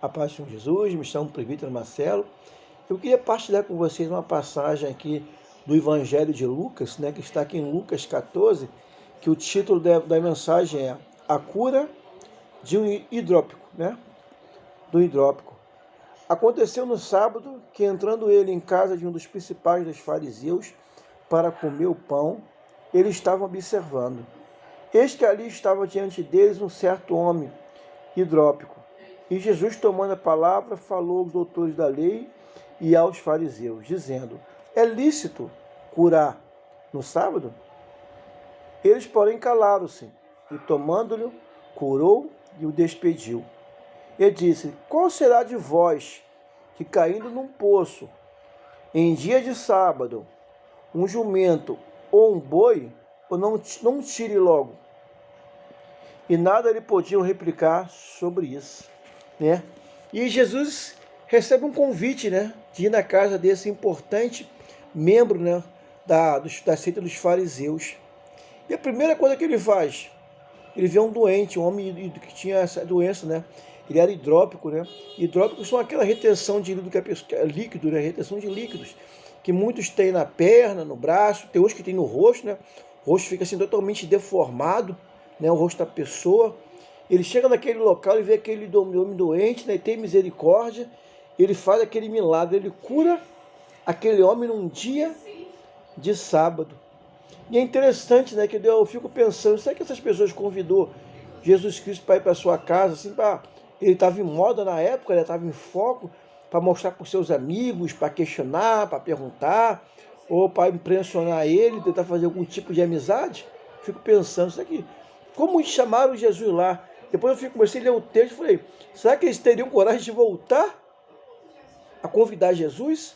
A paz do Senhor Jesus, me chamo Presbítero Marcelo. Eu queria partilhar com vocês uma passagem aqui do Evangelho de Lucas, que está aqui em Lucas 14, que o título da mensagem é A Cura de um Hidrópico, do hidrópico. Aconteceu no sábado que, entrando ele em casa de um dos principais dos fariseus para comer o pão, eles estavam observando. Eis que ali estava diante deles um certo homem hidrópico. E Jesus, tomando a palavra, falou aos doutores da lei e aos fariseus, dizendo: é lícito curar no sábado? Eles, porém, calaram-se, e tomando-lhe, curou e o despediu. E disse: qual será de vós que, caindo num poço, em dia de sábado, um jumento ou um boi, ou não tire logo? E nada lhe podiam replicar sobre isso. E Jesus recebe um convite, de ir na casa desse importante membro, da seita dos fariseus. E a primeira coisa que ele faz, ele vê um doente, um homem que tinha essa doença, Ele era hidrópico, Hidrópicos são aquela retenção de líquido, retenção de líquidos, que muitos têm na perna, no braço, tem uns que tem no rosto, O rosto fica assim totalmente deformado, o rosto da pessoa. Ele chega naquele local e vê aquele homem doente, e tem misericórdia. Ele faz aquele milagre, ele cura aquele homem num dia de sábado. E é interessante, que eu fico pensando, será que essas pessoas convidou Jesus Cristo para ir para sua casa, assim, ele estava em moda na época, ele estava em foco, para mostrar para os seus amigos, para questionar, para perguntar, ou para impressionar ele, tentar fazer algum tipo de amizade? Fico pensando, será que, como chamaram Jesus lá? Depois eu comecei a ler o texto e falei, será que eles teriam coragem de voltar a convidar Jesus?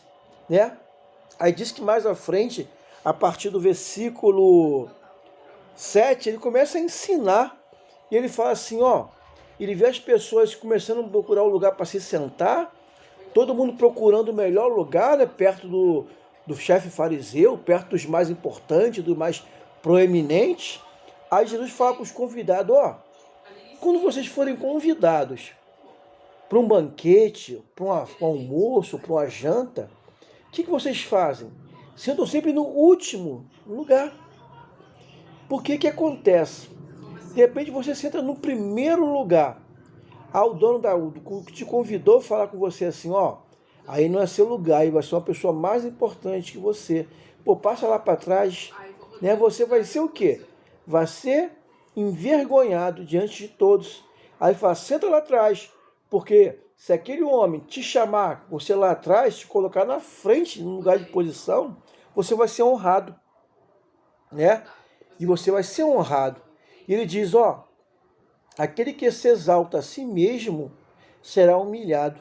Aí diz que mais à frente, a partir do versículo 7, ele começa a ensinar. E ele fala assim, ele vê as pessoas começando a procurar um lugar para se sentar, todo mundo procurando o melhor lugar, perto do chefe fariseu, perto dos mais importantes, dos mais proeminentes. Aí Jesus fala para os convidados, quando vocês forem convidados para um banquete, para um almoço, para uma janta, o que vocês fazem? Sentam sempre no último lugar. Por que acontece? De repente você senta no primeiro lugar. O dono que te convidou falar com você assim, aí não é seu lugar, aí vai ser uma pessoa mais importante que você. Passa lá para trás, Você vai ser o quê? Vai ser envergonhado diante de todos. Aí fala, senta lá atrás, porque se aquele homem te chamar, você lá atrás, te colocar na frente, no lugar de posição, você vai ser honrado, E você vai ser honrado. E ele diz, aquele que se exalta a si mesmo será humilhado,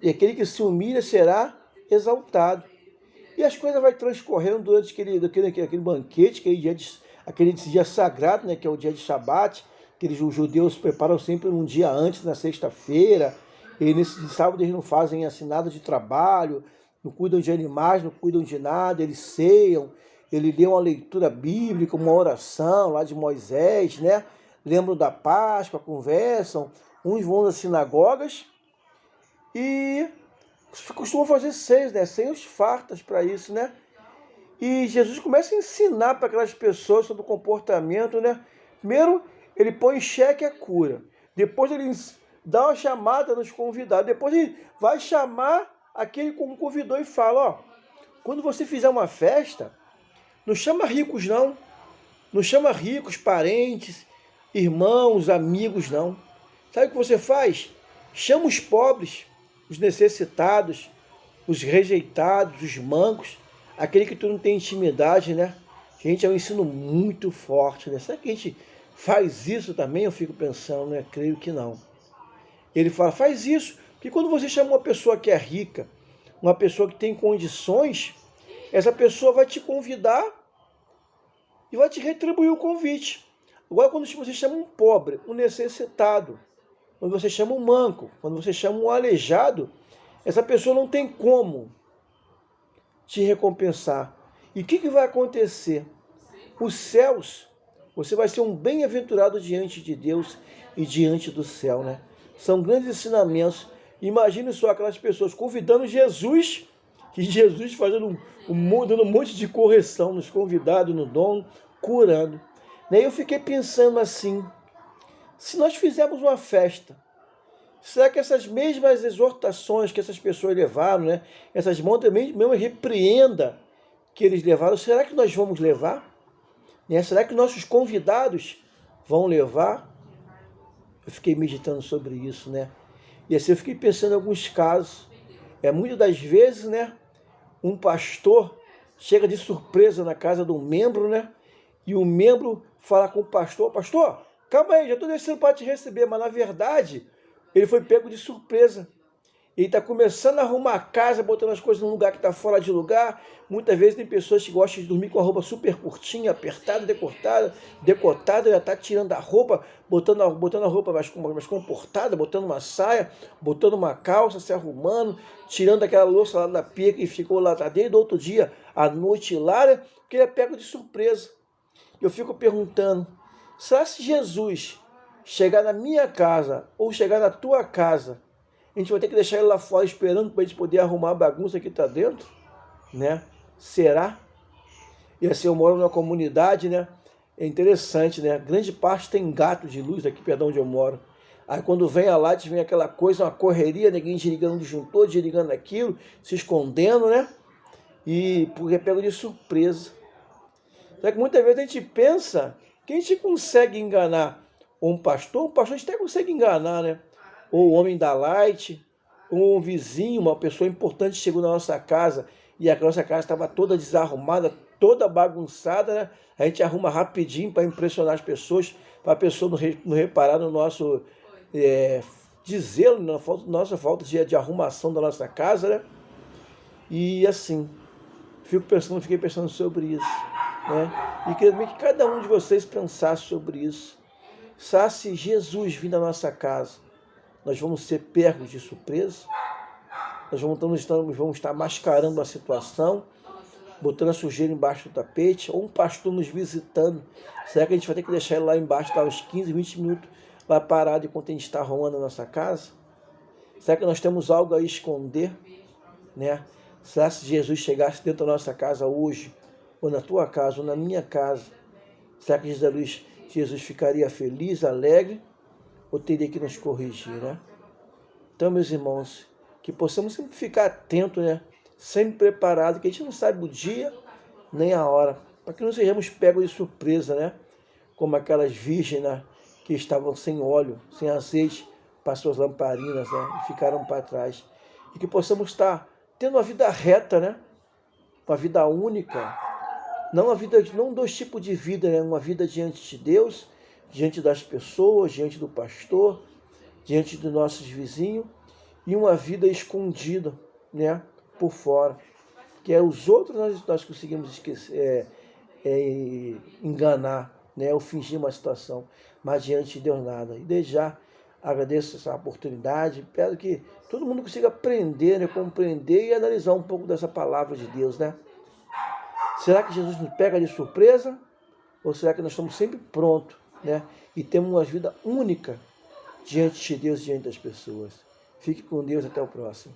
e aquele que se humilha será exaltado. E as coisas vão transcorrendo durante aquele banquete, aquele dia sagrado, que é o dia de Shabat, que os judeus preparam sempre um dia antes, na sexta-feira, e nesse sábado eles não fazem assim, nada de trabalho, não cuidam de animais, não cuidam de nada, eles ceiam, ele lê uma leitura bíblica, uma oração lá de Moisés, Lembram da Páscoa, conversam, uns vão às sinagogas e costumam fazer ceias, ceias fartas para isso, E Jesus começa a ensinar para aquelas pessoas sobre o comportamento, Primeiro, ele põe em xeque a cura. Depois ele dá uma chamada nos convidados. Depois ele vai chamar aquele que convidou e fala, quando você fizer uma festa, não chama ricos não. Não chama ricos, parentes, irmãos, amigos não. Sabe o que você faz? Chama os pobres, os necessitados, os rejeitados, os mancos, aquele que tu não tem intimidade, Gente, é um ensino muito forte, Será que a gente faz isso também? Eu fico pensando, Creio que não. Ele fala, faz isso, porque quando você chama uma pessoa que é rica, uma pessoa que tem condições, essa pessoa vai te convidar e vai te retribuir o convite. Agora, quando você chama um pobre, um necessitado, quando você chama um manco, quando você chama um aleijado, essa pessoa não tem como te recompensar. E o que vai acontecer? Os céus, você vai ser um bem-aventurado diante de Deus e diante do céu, São grandes ensinamentos Imagine só aquelas pessoas convidando Jesus, e Jesus fazendo dando um monte de correção nos convidados, no dono, curando. Daí eu fiquei pensando assim, se nós fizermos uma festa, será que essas mesmas exortações que essas pessoas levaram, né? Essas montas mesmo repreenda que eles levaram, será que nós vamos levar? Né? Será que nossos convidados vão levar? Eu fiquei meditando sobre isso, né? E assim eu fiquei pensando em alguns casos. Muitas das vezes, né? Um pastor chega de surpresa na casa de um membro, né? E o membro fala com o pastor, pastor, calma aí, já estou descendo para te receber, mas na verdade ele foi pego de surpresa. Ele está começando a arrumar a casa, botando as coisas num lugar que está fora de lugar. Muitas vezes tem pessoas que gostam de dormir com a roupa super curtinha, apertada, decotada, já está tirando a roupa, botando a roupa mais comportada, botando uma saia, botando uma calça, se arrumando, tirando aquela louça lá da pia que ficou lá desde o outro dia, à noite lá, né? Porque ele é pego de surpresa. Eu fico perguntando, será se Jesus chegar na minha casa ou chegar na tua casa, a gente vai ter que deixar ele lá fora esperando para a gente poder arrumar a bagunça que está dentro, né? Será? E assim, eu moro numa comunidade, né? É interessante, né? Grande parte tem gato de luz aqui, perdão, onde eu moro. Aí quando vem a light, vem aquela coisa, uma correria, ninguém desligando o disjuntor, desligando aquilo, se escondendo, né? E porque é pego de surpresa. Só que muitas vezes a gente pensa que a gente consegue enganar um pastor a gente até consegue enganar, né? Ou o homem da light, ou um vizinho, uma pessoa importante chegou na nossa casa e a nossa casa estava toda desarrumada, toda bagunçada, né? A gente arruma rapidinho para impressionar as pessoas, para a pessoa não reparar no nosso na nossa falta de arrumação da nossa casa, né? E assim, fiquei pensando sobre isso, né? E queria que cada um de vocês pensasse sobre isso. Se Jesus vir na nossa casa, nós vamos ser pegos de surpresa, nós vamos estar mascarando a situação, botando a sujeira embaixo do tapete, ou um pastor nos visitando. Será que a gente vai ter que deixar ele lá embaixo, lá uns 15, 20 minutos, lá parado enquanto a gente está arrumando a nossa casa? Será que nós temos algo a esconder, né? Será se Jesus chegasse dentro da nossa casa hoje, ou na tua casa, ou na minha casa, será que Jesus ficaria feliz, alegre, ou teria que nos corrigir, né? Então, meus irmãos, que possamos sempre ficar atentos, né? Sempre preparados, que a gente não sabe o dia nem a hora, para que não sejamos pegos de surpresa, né? Como aquelas virgens, né? Que estavam sem óleo, sem azeite, para suas lamparinas, né? E ficaram para trás. E que possamos estar tendo uma vida reta, né? Uma vida única, não dois tipos de vida, né? Uma vida diante de Deus, diante das pessoas, diante do pastor, diante dos nossos vizinhos, e uma vida escondida, né? Por fora, que os outros nós conseguimos esquecer, enganar, né? Ou fingir uma situação, mas diante de Deus nada. E desde já agradeço essa oportunidade, peço que todo mundo consiga aprender, né? Compreender e analisar um pouco dessa palavra de Deus, né? Será que Jesus nos pega de surpresa? Ou será que nós estamos sempre prontos, né? E temos uma vida única diante de Deus, diante das pessoas? Fique com Deus, até o próximo.